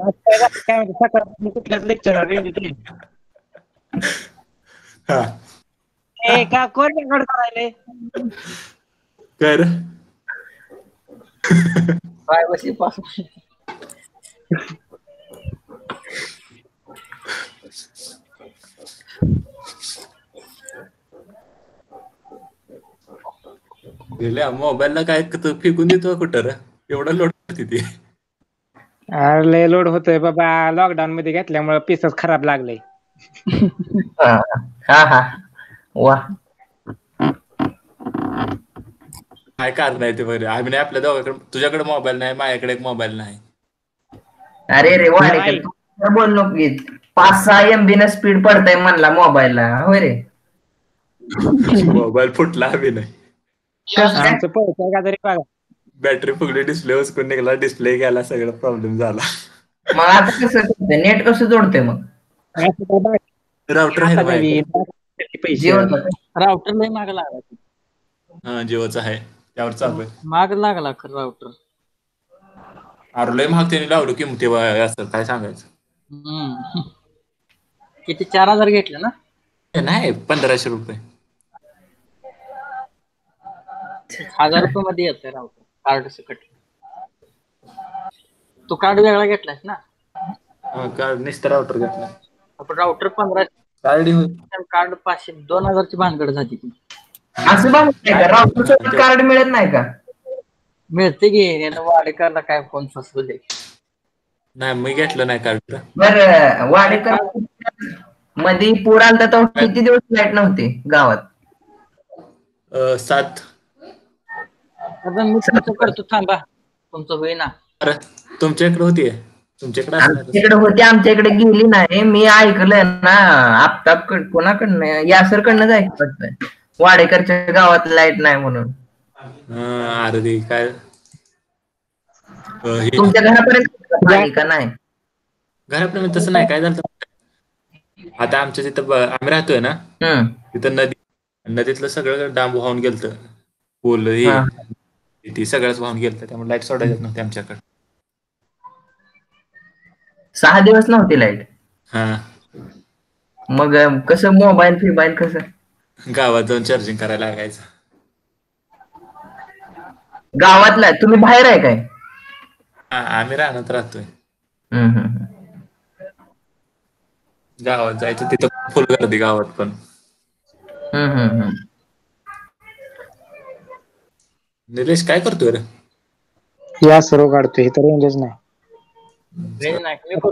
काय म्हणते सकाळ कुठल्याच लेक्चर रेंज हा ए का कोण रेकॉर्ड करायले कर प्रायव्हसी पासून गेल्या मोबाईलला काय फेकून देतो कुठं रे? एवढं लोड होती ती. लय लोड होतोय बाबा लॉकडाऊन मध्ये घेतल्यामुळे पीसच खराब लागले. हा हा हा वा काय कारण आहे ते बरं आम्ही नाही आपल्या दोघांकडे तुझ्याकडे मोबाईल नाही माझ्याकडे एक मोबाईल नाही. अरे रे वाडेकर नाही. तू बोल नको की 5-6 MB न स्पीड पडताय म्हणला मोबाईलला होय रे मोबाईल फुटला बी नाही. कसं काय आमचं पैसा का तरी बघा बॅटरी फुगली डिस्प्ले उचकून निघाला डिस्प्ले गेला सगळं प्रॉब्लेम झाला. मग आता कसं करतोय नेट कसं जोडतोय मग राउटर आहे का माझ्याकडे? पैसे जिओ राउटर लय माग लागला हा जिओचा आहे त्यावर चालू आहे. माग लागला खरं राउटर. अरे लय महाग त्याने लावलं किंमती असं काय सांगायचं. किती 4000 घेतले ना? नाही 1500 रुपये. 1000 रुपये मध्ये येतंय राउटर कार्ड सकट. तू कार्ड वेगळा घेतलास ना? नुसतं राउटर घेतला. आपण राउटर 1500 कार्ड 500 2000 ची भानगड झाली ती. असं बघ राउटर सोबत कार्ड मिळत नाही का? मिळते की वाडेकरला काय फोन फसवले. नाही मी घेतलं नाही कार्ड. बरं वाडेकर मध्ये पूर आलता तर किती दिवस लाईट नव्हती गावात? 7. आता मी तुमचं करतो थांबा तुमचं होईना. अरे तुमच्या इकडे होती तुमच्याकडे आमच्याकडे होती आमच्या इकडे गेली नाही मी ऐकलंय ना आफताब कोणाकडनं यासरकडनंच ऐकलं वाडेकरच्या गावात लाईट नाही म्हणून. अरे काय तुमच्या घरापर्यंत आली का नाही? घरापर्यंत तसं नाही काय झालं आता आमच्या तिथं आम्ही राहतोय ना तिथं नदीतलं सगळं डांब वाहून गेलत पूल ती सगळंच वाहून गेलत त्यामुळे लाईट सोडायचं नव्हती आमच्याकडे. 6 दिवस नव्हती लाईट. हा मग कसं मोबाईल कसं गावात जाऊन चार्जिंग करायला लागायचं. गावातला तुम्ही बाहेर आहे काय? आम्ही राहण्यात राहतोय. गावात जायचं तिथं फुल गर्दी गावात पण. निलेश काय करतोय रे? या सर्व काढतोय तर रेंजच नाही. रेंज नाही